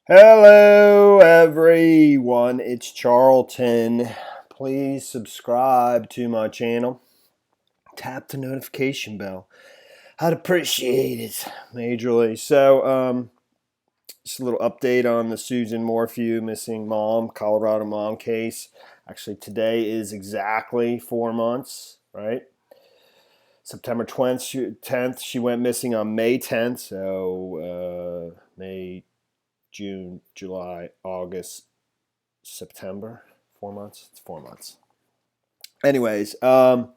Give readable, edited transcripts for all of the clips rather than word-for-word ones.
Hello, everyone. It's Charlton. Please subscribe to my channel. Tap the notification bell. I'd appreciate it majorly. Just a little update on the Suzanne Morphew missing mom, Colorado mom case. Actually, today is exactly 4 months, right? September 10th, she went missing on May 10th. May, June, July, August, September. 4 months? It's 4 months. Anyways, on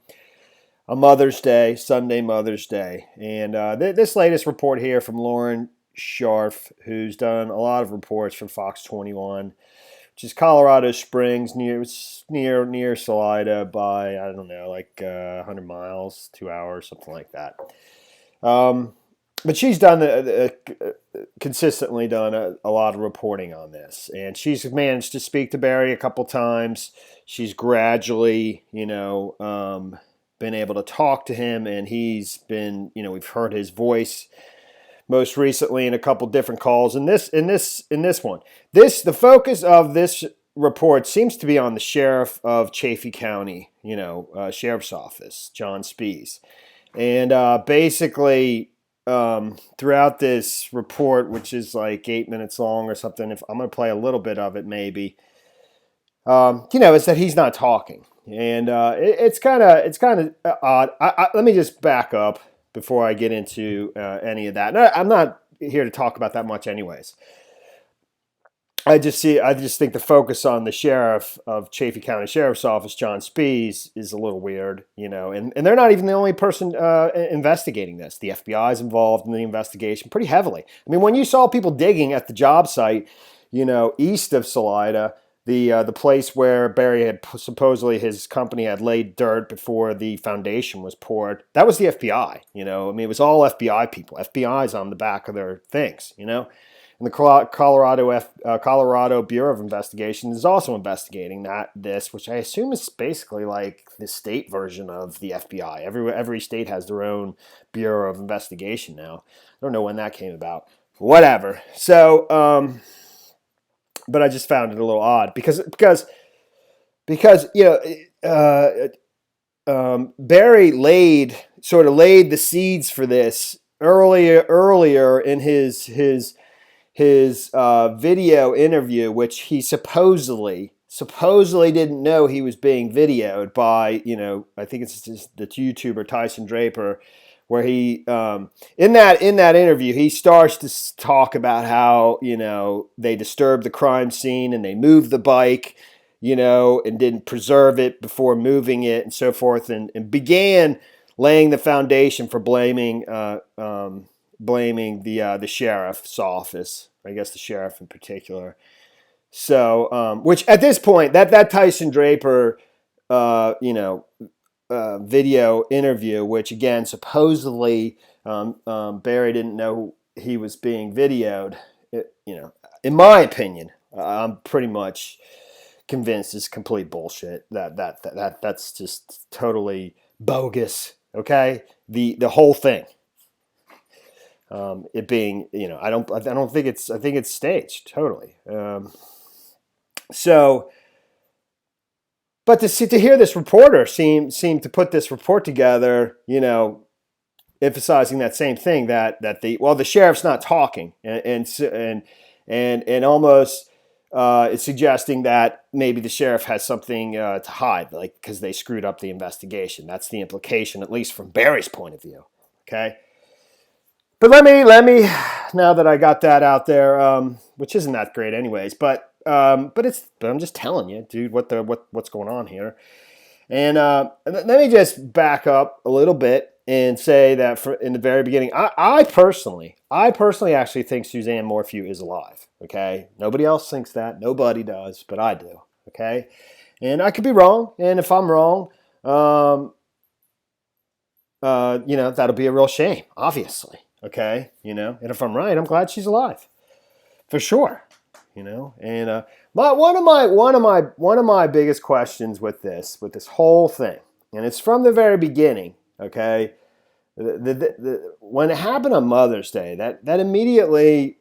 Mother's Day, Sunday Mother's Day. And this latest report here from Lauren Scharf, who's done a lot of reports for Fox 21, which is Colorado Springs, near Salida by, I don't know, like 100 miles, 2 hours, something like that. But she's done consistently done a lot of reporting on this, and she's managed to speak to Barry a couple times. She's gradually, been able to talk to him, and he's been, we've heard his voice most recently in a couple different calls. In this one, the focus of this report seems to be on the sheriff of Chaffee County, sheriff's office, John Spees, and basically. Throughout this report, which is like 8 minutes long or something, if I'm going to play a little bit of it, maybe, is that he's not talking, and it's kind of odd. Let me just back up before I get into any of that. And I'm not here to talk about that much, anyways. I just think the focus on the sheriff of Chaffee County Sheriff's Office, John Spees, is a little weird, and they're not even the only person investigating this. The FBI is involved in the investigation pretty heavily. I mean, when you saw people digging at the job site, east of Salida, the place where Barry had supposedly his company had laid dirt before the foundation was poured, that was the FBI. I mean, it was all FBI people. FBI's on the back of their things, And the Colorado Bureau of Investigation is also investigating this, which I assume is basically like the state version of the FBI. Every state has their own Bureau of Investigation now. I don't know when that came about. Whatever. But I just found it a little odd because Barry laid the seeds for this earlier in his video interview, which he supposedly didn't know he was being videoed by, I think it's just the YouTuber Tyson Draper, where he in that interview he starts to talk about how they disturbed the crime scene and they moved the bike, and didn't preserve it before moving it and so forth, and began laying the foundation for blaming the sheriff's office, I guess the sheriff in particular. So, which at this point, that Tyson Draper, video interview, which again supposedly Barry didn't know he was being videoed. In my opinion, I'm pretty much convinced is complete bullshit. That's just totally bogus. Okay, the whole thing. It being, I don't think I think it's staged totally. But to hear this reporter seem to put this report together, emphasizing that same thing that the sheriff's not talking, and almost it's suggesting that maybe the sheriff has something to hide, like because they screwed up the investigation. That's the implication, at least from Barry's point of view. Okay. But let me now that I got that out there, which isn't that great anyways, but I'm just telling you, dude, what's going on here. And let me just back up a little bit and say that in the very beginning, I personally actually think Suzanne Morphew is alive. Okay, nobody else thinks that, nobody does, but I do. Okay, and I could be wrong, and if I'm wrong, that'll be a real shame, obviously. Okay, and if I'm right, I'm glad she's alive, for sure. And one of my biggest questions with this whole thing, and it's from the very beginning. Okay, when it happened on Mother's Day, that immediately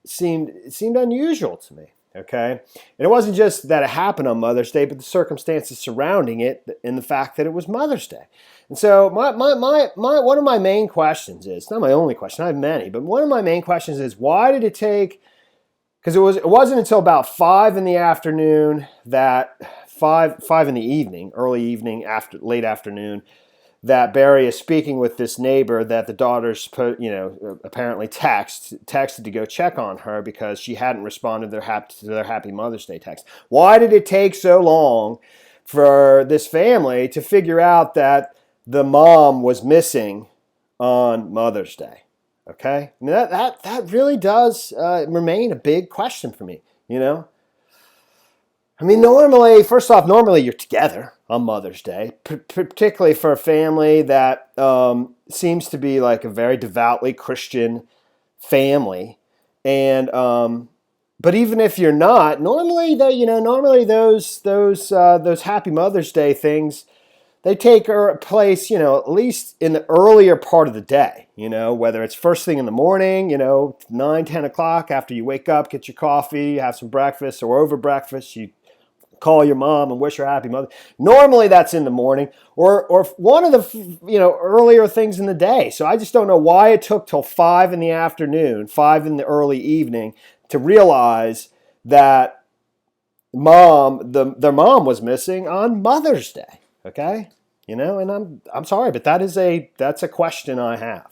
seemed unusual to me. Okay, and it wasn't just that it happened on Mother's Day, but the circumstances surrounding it and the fact that it was Mother's Day. And so my one of my main questions is, not my only question, I have many, but one of my main questions is, why did it take, because it wasn't until about 5 in the afternoon, that 5 in the evening, early evening, late afternoon, that Barry is speaking with this neighbor that the daughters apparently texted to go check on her because she hadn't responded to their Happy Mother's Day text. Why did it take so long for this family to figure out that the mom was missing on Mother's Day? Okay, I mean, that really does remain a big question for me. I mean, normally you're together on Mother's Day, particularly for a family that seems to be like a very devoutly Christian family. And but even if you're not, normally those Happy Mother's Day things, they take place, at least in the earlier part of the day, whether it's first thing in the morning, 9, 10 o'clock after you wake up, get your coffee, have some breakfast, or over breakfast, you call your mom and wish her happy mother. Normally that's in the morning or one of the earlier things in the day. So I just don't know why it took till 5 in the afternoon, 5 in the early evening to realize that their mom was missing on Mother's Day. Okay? And I'm sorry, but that's a question I have.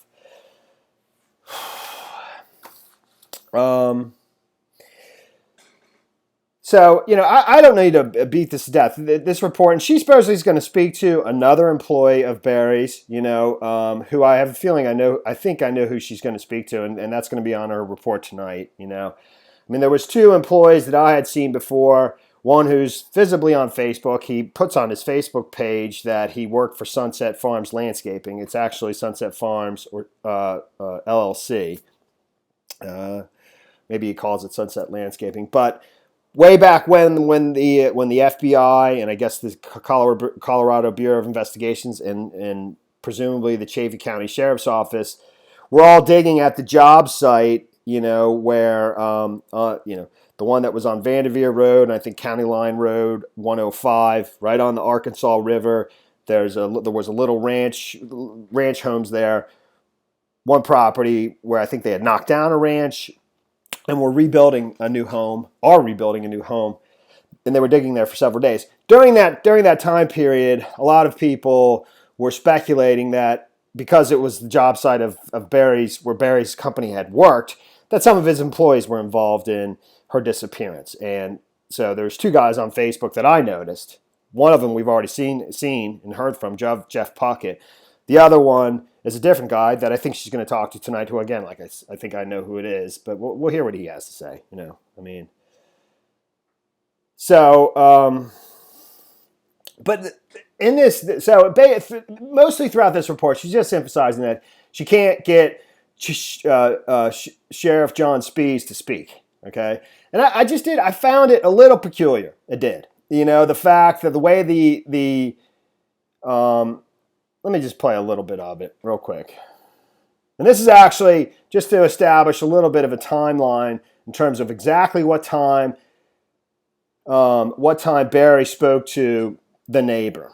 So, I don't need to beat this to death. This report, and she supposedly is going to speak to another employee of Barry's, who I have a feeling I think I know who she's going to speak to, and that's going to be on her report tonight, I mean, there was 2 employees that I had seen before. One who's visibly on Facebook. He puts on his Facebook page that he worked for Sunset Farms Landscaping. It's actually Sunset Farms or LLC. Maybe he calls it Sunset Landscaping, but way back when the FBI and I guess the Colorado Bureau of Investigations and presumably the Chaffee County Sheriff's Office were all digging at the job site, where the one that was on Vanderveer Road and I think County Line Road 105, right on the Arkansas River. There was a little ranch homes there. One property where I think they had knocked down a ranch and are rebuilding a new home, and they were digging there for several days. During that time period, a lot of people were speculating that because it was the job site of Barry's, where Barry's company had worked, that some of his employees were involved in her disappearance. And so there's 2 guys on Facebook that I noticed. One of them we've already seen and heard from, Jeff Puckett. The other one is a different guy that I think she's going to talk to tonight, who, again, like I think I know who it is, but we'll hear what he has to say, I mean. So, but in this, mostly throughout this report, she's just emphasizing that she can't get Sheriff John Spees to speak, okay? And I found it a little peculiar, it did. The fact that the way let me just play a little bit of it real quick. And this is actually just to establish a little bit of a timeline in terms of exactly what time Barry spoke to the neighbor.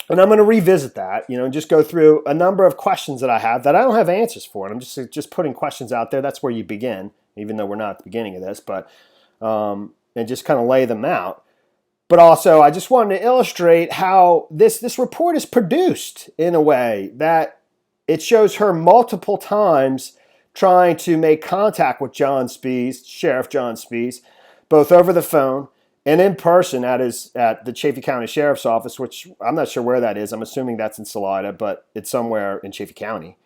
And I'm going to revisit that, and just go through a number of questions that I have that I don't have answers for. And I'm just putting questions out there. That's where you begin, even though we're not at the beginning of this, but and just kind of lay them out. But also, I just wanted to illustrate how this report is produced in a way that it shows her multiple times trying to make contact with Sheriff John Spees, both over the phone and in person at the Chaffee County Sheriff's Office, which I'm not sure where that is. I'm assuming that's in Salida, but it's somewhere in Chaffee County,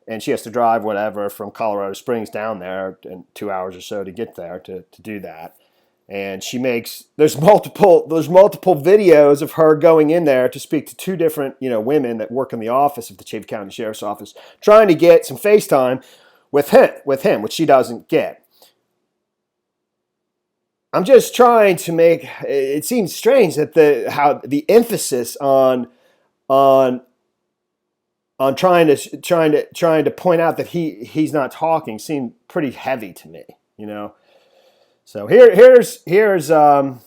And she has to drive whatever from Colorado Springs down there in 2 hours or so to get there to do that. And there's multiple videos of her going in there to speak to 2 different, women that work in the office of the Chaffee County Sheriff's Office, trying to get some FaceTime with him, which she doesn't get. I'm just trying to make it seems strange that how the emphasis on on trying to point out that he's not talking seemed pretty heavy to me, you know. So here's the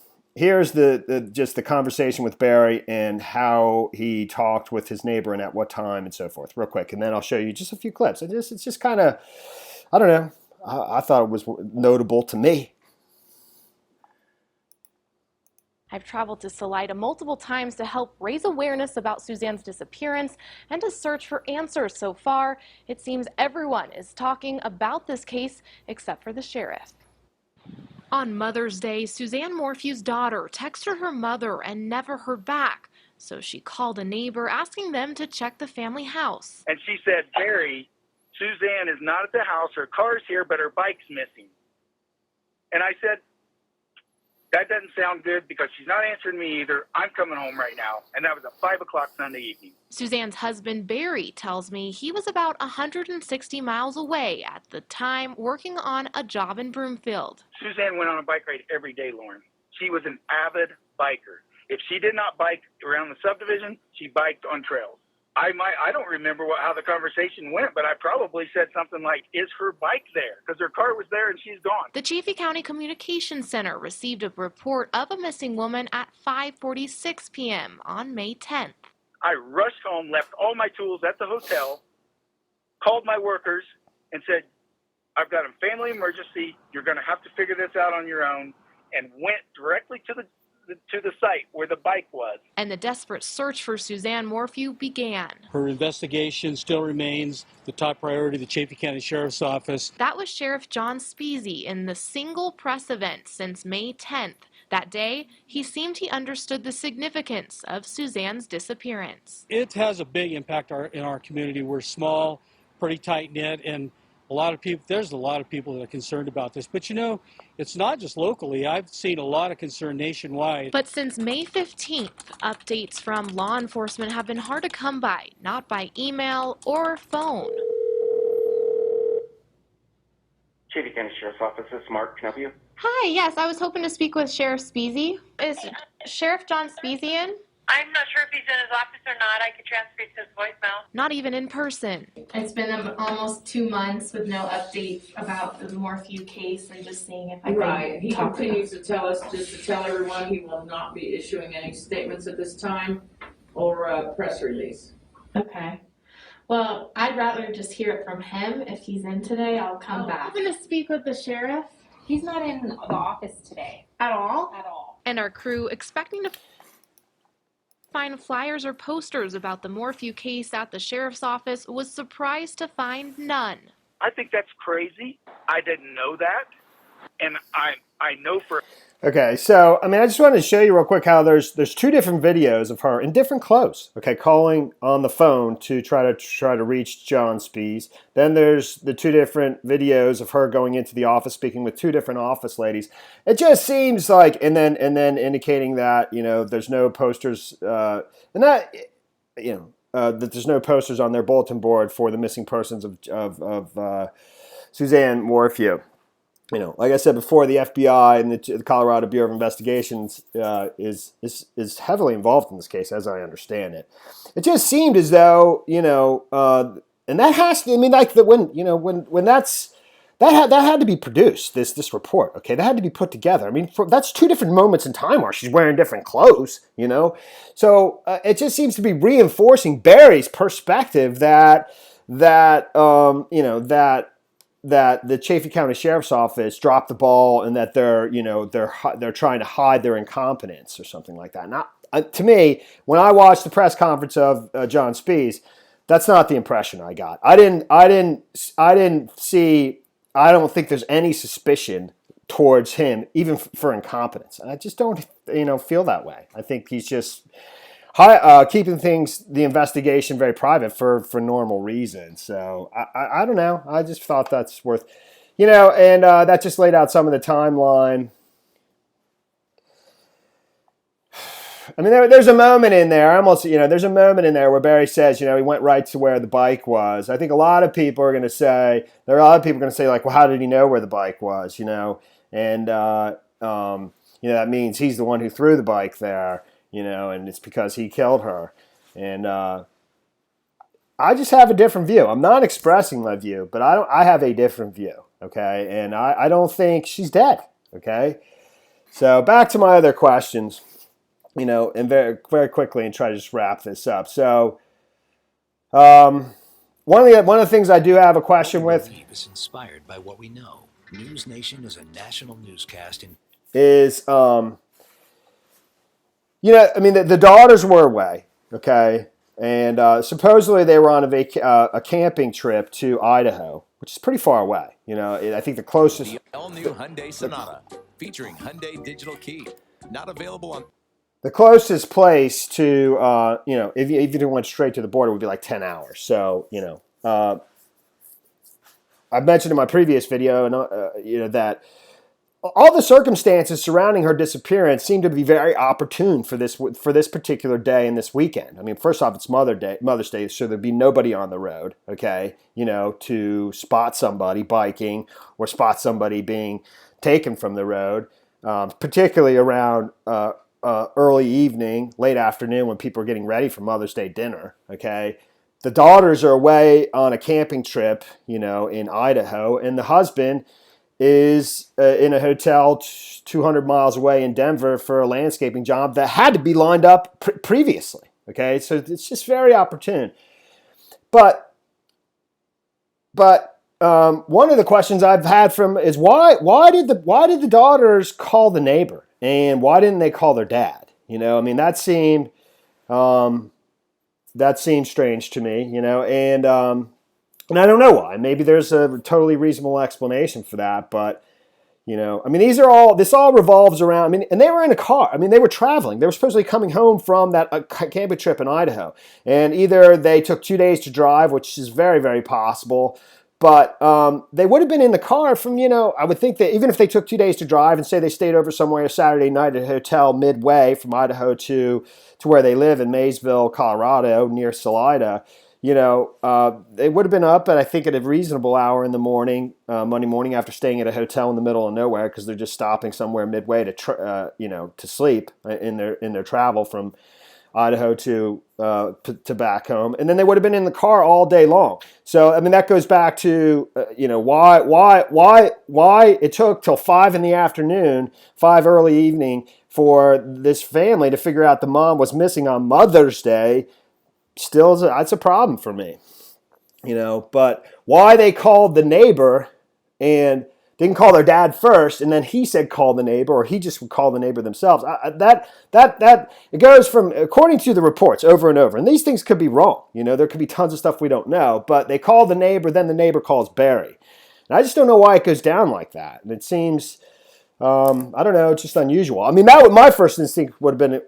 just the conversation with Barry and how he talked with his neighbor and at what time and so forth, real quick, and then I'll show you just a few clips. It's just kind of, I don't know. I thought it was notable to me. I've traveled to Salida multiple times to help raise awareness about Suzanne's disappearance and to search for answers. So far, it seems everyone is talking about this case except for the sheriff. On Mother's Day, Suzanne Morphew's daughter texted her mother and never heard back. So she called a neighbor asking them to check the family house. And she said, Barry, Suzanne is not at the house. Her car's here, but her bike's missing. And I said, that doesn't sound good because she's not answering me either. I'm coming home right now. And that was at 5 o'clock Sunday evening. Suzanne's husband, Barry, tells me he was about 160 miles away at the time working on a job in Broomfield. Suzanne went on a bike ride every day, Lauren. She was an avid biker. If she did not bike around the subdivision, she biked on trails. I don't remember how the conversation went, but I probably said something like, is her bike there? Because her car was there and she's gone. The Chaffee County Communications Center received a report of a missing woman at 5:46 p.m. on May 10th. I rushed home, left all my tools at the hotel, called my workers, and said, I've got a family emergency. You're going to have to figure this out on your own, and went directly to the site where the bike was. And the desperate search for Suzanne Morphew began. Her investigation still remains the top priority of the Chaffee County Sheriff's Office. That was Sheriff John Speasy in the single press event since May 10th. That day, he seemed he understood the significance of Suzanne's disappearance. It has a big impact in our community. We're small, pretty tight-knit, and there's a lot of people that are concerned about this. But you know, it's not just locally. I've seen a lot of concern nationwide. But since May 15th, updates from law enforcement have been hard to come by, not by email or phone. Chaffee County Sheriff's Office, this is Mark. Can I help you? Hi, yes, I was hoping to speak with Sheriff Speasy. Is Sheriff John Speasy in? I'm not sure if he's in his office or not. I could transfer you to his voicemail. Not even in person. It's been almost 2 months with no update about the Morphew case and just seeing if I Right. can He talk continues to tell us, just to tell everyone, he will not be issuing any statements at this time or a press release. Okay. Well, I'd rather just hear it from him. If he's in today, I'll come back. I'm going to speak with the sheriff. He's not in the office today. At all? At all. And our crew expecting to find flyers or posters about the Morphew case at the sheriff's office was surprised to find none. I think that's crazy. I didn't know that. And I know for... Okay, so, I mean, I just wanted to show you real quick how there's two different videos of her in different clothes, okay, calling on the phone to try to reach John Spees. Then there's the two different videos of her going into the office, speaking with two different office ladies. It just seems like, and then indicating that, you know, there's no posters, that there's no posters on their bulletin board for the missing persons of Suzanne Morphew. You know, like I said before, the FBI and the Colorado Bureau of Investigations is heavily involved in this case, as I understand it. It just seemed as though, you know, and that has to. I mean, like when that had to be produced. This report, okay, that had to be put together. I mean, that's two different moments in time where she's wearing different clothes, you know. So it just seems to be reinforcing Barry's perspective that the Chaffee County Sheriff's Office dropped the ball and that they're trying to hide their incompetence or something like that. Now, to me, when I watched the press conference of John Spees, that's not the impression I got. I didn't see. I don't think there's any suspicion towards him, even for incompetence. I just don't, feel that way. I think he's just keeping the investigation very private for normal reasons. So I don't know. I just thought that's worth, and that just laid out some of the timeline. I mean, there's a moment in there, there's a moment in there where Barry says, he went right to where the bike was. I think a lot of people are going to say, like, well, how did he know where the bike was, And, that means he's the one who threw the bike there. And it's because he killed her. And I just have a different view. I'm not expressing my view, but I have a different view, okay? And I don't think she's dead, okay? So back to my other questions, and very, very quickly, and try to just wrap this up. So one of the things I do have a question with is inspired by what we know. News Nation is a national newscast is, the daughters were away, okay? And supposedly they were on a camping trip to Idaho, which is pretty far away. I think the closest... The all-new Hyundai Sonata, featuring Hyundai Digital Key. Not available on... The closest place to, if you went straight to the border, would be like 10 hours. So, I mentioned in my previous video, that all the circumstances surrounding her disappearance seem to be very opportune for this particular day and this weekend. I mean, first off, it's Mother's Day, so there'd be nobody on the road, okay, to spot somebody biking or spot somebody being taken from the road, particularly around early evening, late afternoon when people are getting ready for Mother's Day dinner, okay? The daughters are away on a camping trip, in Idaho, and the husband is in a hotel 200 miles away in Denver for a landscaping job that had to be lined up previously, okay? So it's just very opportune. But one of the questions I've had is why did the daughters call the neighbor? And why didn't they call their dad? That seemed strange to me, and I don't know why. Maybe there's a totally reasonable explanation for that, but this all revolves around. And they were in a car. They were traveling. They were supposedly coming home from that camping trip in Idaho, and either they took 2 days to drive, which is very, very possible. But they would have been in the car from, I would think that even if they took 2 days to drive and say they stayed over somewhere Saturday night at a hotel midway from Idaho to where they live in Maysville, Colorado, near Salida, they would have been up at, I think, at a reasonable hour in the morning, Monday morning, after staying at a hotel in the middle of nowhere because they're just stopping somewhere midway to sleep in their travel from Idaho to back home, and then they would have been in the car all day long. So that goes back to why it took till 5 in the afternoon, 5 early evening, for this family to figure out the mom was missing on Mother's Day. Still, that's a problem for me, But why they called the neighbor and didn't call their dad first, and then he said call the neighbor, or he just would call the neighbor themselves. That it goes from, according to the reports, over and over. And these things could be wrong. There could be tons of stuff we don't know. But they call the neighbor, then the neighbor calls Barry. And I just don't know why it goes down like that. And it seems, I don't know, it's just unusual. My first instinct would have been,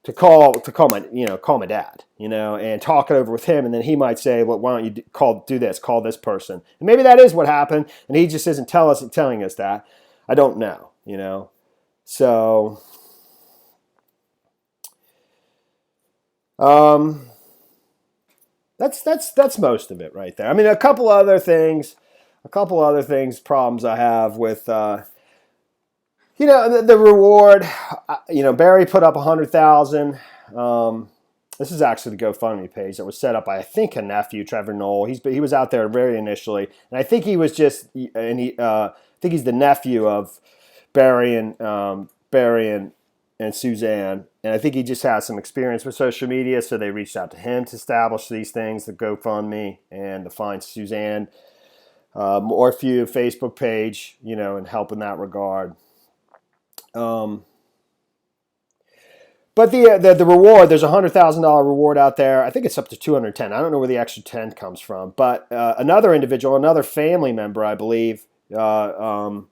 to call my dad, and talk it over with him, and then he might say, well, why don't you call this person, and maybe that is what happened, and he just isn't telling us that. I don't know, So, that's most of it right there. A couple other things, problems I have with. The reward, Barry put up $100,000. This is actually the GoFundMe page that was set up by, I think, a nephew, Trevor Knoll. He was out there very initially, and I think he was I think he's the nephew of Barry and Suzanne, and I think he just has some experience with social media, so they reached out to him to establish these things, the GoFundMe and the Find Suzanne Morphew Facebook page, and help in that regard. But the reward, there's a $100,000 reward out there. I think it's up to $210,000. I don't know where the extra 10 comes from. But another individual, another family member, I believe, put up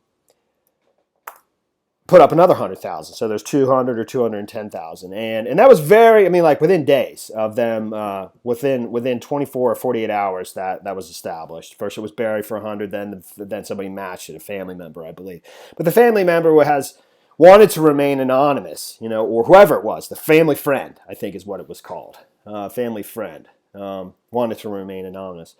another $100,000. So there's $200,000 or $210,000, and that was very, within days of them, within 24 or 48 hours that was established. First it was Barry for $100,000, then somebody matched it, a family member, I believe. But the family member wanted to remain anonymous, or whoever it was, the family friend, I think is what it was called, family friend, wanted to remain anonymous.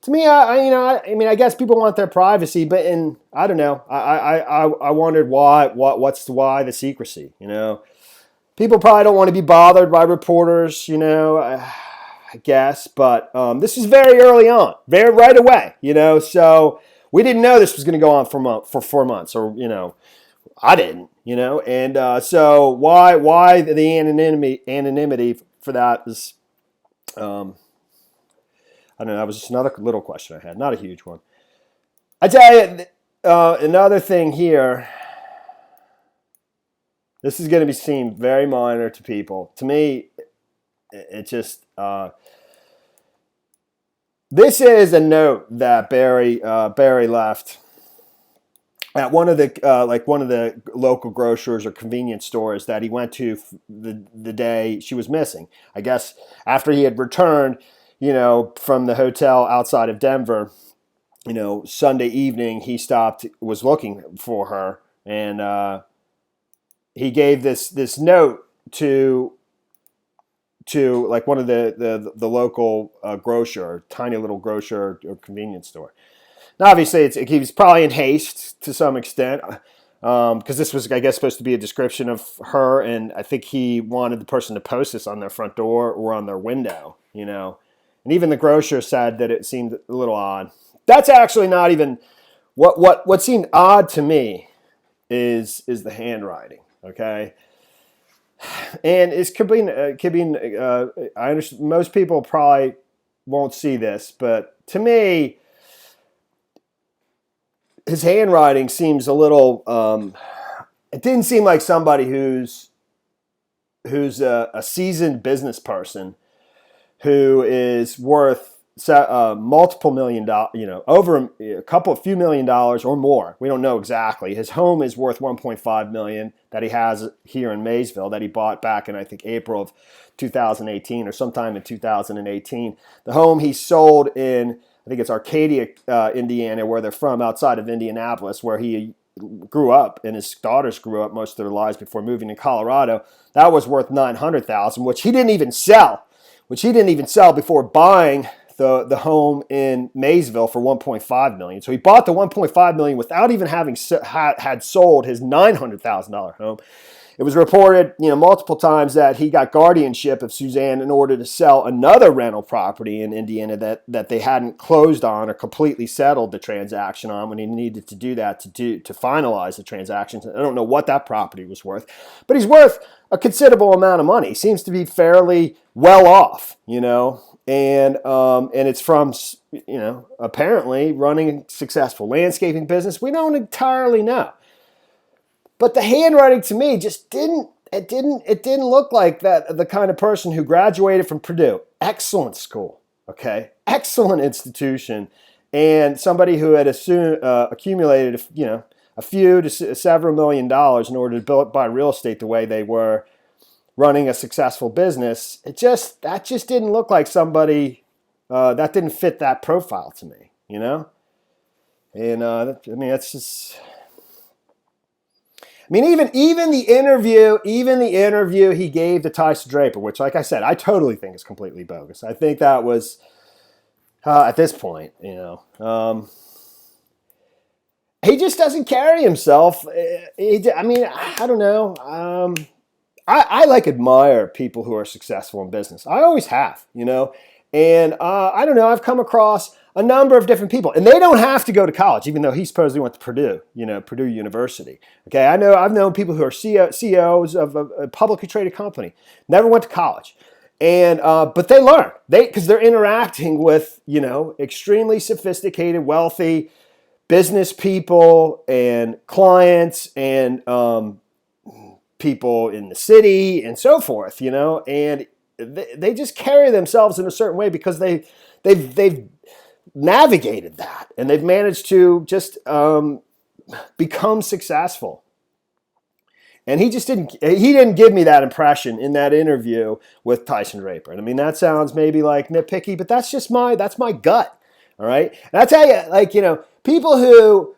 To me, I guess people want their privacy, but I don't know. I wondered why the secrecy, People probably don't want to be bothered by reporters, I guess. But this is very early on, very right away, So we didn't know this was going to go on for 4 months, or I didn't, And so why the anonymity for that is, I don't know. That was just another little question I had, not a huge one. I tell you, another thing here. This is going to be seen very minor to people. To me, it just this is a note that Barry left at one of the local grocers or convenience stores that he went to the day she was missing. I guess after he had returned, from the hotel outside of Denver, Sunday evening he was looking for her, and he gave this note to like one of the local grocer, tiny little grocer or convenience store. Now, obviously, he was probably in haste to some extent, because this was, I guess, supposed to be a description of her, and I think he wanted the person to post this on their front door or on their window, And even the grocer said that it seemed a little odd. That's actually not even what seemed odd to me is the handwriting. Okay. And I understand most people probably won't see this, but to me, his handwriting seems a little, it didn't seem like somebody who's a seasoned business person who is worth multiple $1 million, over a few $1 million or more. We don't know exactly. His home is worth $1.5 million that he has here in Maysville that he bought back in, I think, April of 2018 or sometime in 2018. The home he sold in, I think it's Arcadia, Indiana, where they're from, outside of Indianapolis, where he grew up and his daughters grew up most of their lives before moving to Colorado. That was worth $900,000, which he didn't even sell before buying the home in Maysville for $1.5 million. So he bought the $1.5 million without even having had sold his $900,000 home. It was reported, multiple times that he got guardianship of Suzanne in order to sell another rental property in Indiana that they hadn't closed on or completely settled the transaction on when he needed to do that to finalize the transaction. I don't know what that property was worth, but he's worth a considerable amount of money. He seems to be fairly well off, and it's from, apparently running a successful landscaping business. We don't entirely know. But the handwriting to me just didn't look like that, the kind of person who graduated from Purdue. Excellent school, okay? Excellent institution. And somebody who had accumulated, a few to several $1 million in order to buy real estate the way they were running a successful business. That just didn't look like somebody that didn't fit that profile to me, And that's just. Even the interview he gave to Tyson Draper, which, like I said, I totally think is completely bogus. I think that was at this point, he just doesn't carry himself. I don't know. I admire people who are successful in business. I always have, and I don't know. I've come across a number of different people, and they don't have to go to college, even though he supposedly went to Purdue, Purdue University. Okay, I've known people who are CEOs of a publicly traded company, never went to college, and but they learn because they're interacting with extremely sophisticated, wealthy business people and clients and people in the city and so forth, and they just carry themselves in a certain way because they've navigated that and they've managed to just become successful. And he didn't give me that impression in that interview with Tyson Draper. And that sounds maybe like nitpicky, but that's my gut. All right. And I tell you, people who,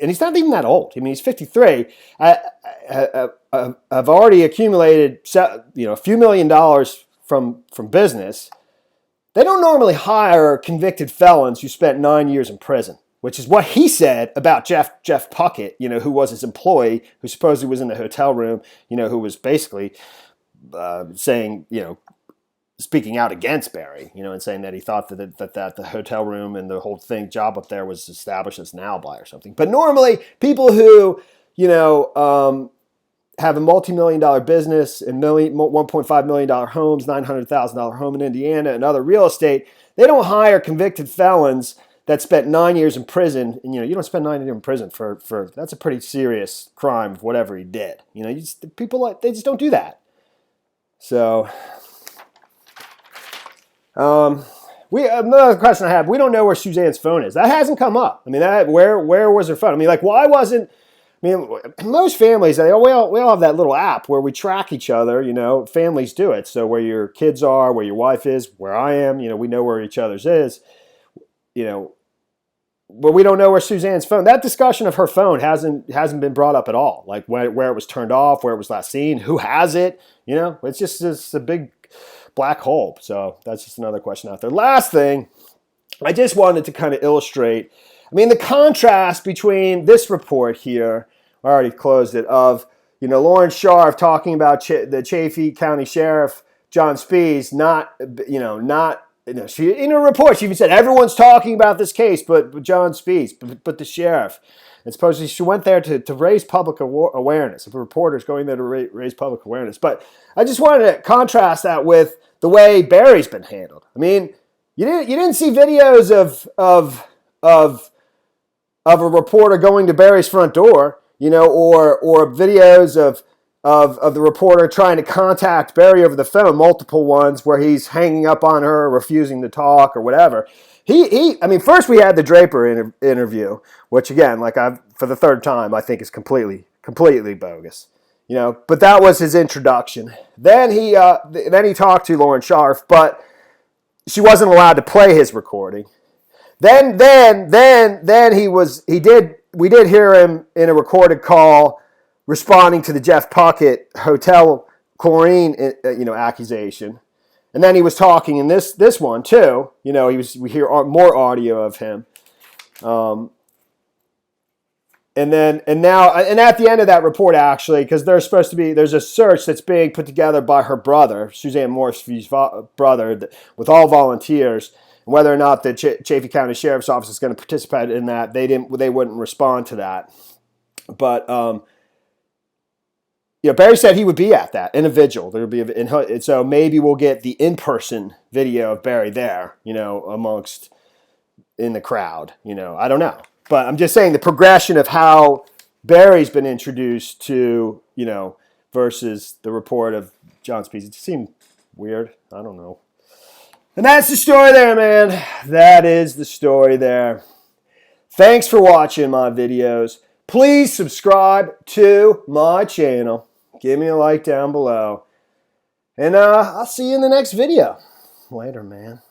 and he's not even that old. He's 53. Have already accumulated, a few $1 million from business. They don't normally hire convicted felons who spent 9 years in prison, which is what he said about Jeff Puckett, who was his employee, who supposedly was in the hotel room, who was basically saying, speaking out against Barry, and saying that he thought that the hotel room and the whole job up there was established as an alibi or something. But normally, people who, have a multi-million-dollar business and $1.5 million homes, $900,000 home in Indiana, and other real estate, they don't hire convicted felons that spent 9 years in prison. And, you don't spend 9 years in prison for that's a pretty serious crime of whatever he did. People, they just don't do that. So, another question I have, we don't know where Suzanne's phone is. That hasn't come up. I mean, where was her phone? I mean, why wasn't, most families, we all have that little app where we track each other, families do it. So where your kids are, where your wife is, where I am, we know where each other's is, but we don't know where Suzanne's phone. That discussion of her phone hasn't been brought up at all. Like where it was turned off, where it was last seen, who has it, it's just a big black hole. So that's just another question out there. Last thing, I just wanted to kind of illustrate, the contrast between this report here, I already closed it, of, Lauren Scharf talking about the Chaffee County Sheriff, John Spees, she, in her report, she even said, everyone's talking about this case, but John Spees, but the sheriff. And supposedly she went there to raise public awareness. If a reporter's going there to raise public awareness. But I just wanted to contrast that with the way Barry's been handled. You didn't see videos of a reporter going to Barry's front door, or videos of the reporter trying to contact Barry over the phone, multiple ones where he's hanging up on her, refusing to talk or whatever. First we had the Draper interview, which again, for the third time, I think is completely bogus. But that was his introduction. Then he talked to Lauren Scharf, but she wasn't allowed to play his recording. Then we did hear him in a recorded call responding to the Jeff Puckett hotel chlorine, accusation. And then he was talking in this one too. We hear more audio of him. And at the end of that report, actually, because there's a search that's being put together by her brother, Suzanne Morphew's brother, with all volunteers. Whether or not the Chaffee County Sheriff's Office is going to participate in that, they wouldn't respond to that. But Barry said he would be at that in a vigil. There would be so maybe we'll get the in-person video of Barry there, amongst in the crowd. I don't know, but I'm just saying the progression of how Barry's been introduced to, versus the report of John Spees. It seemed weird. I don't know. And that's the story there, man. That is the story there. Thanks for watching my videos. Please subscribe to my channel. Give me a like down below. And I'll see you in the next video. Later, man.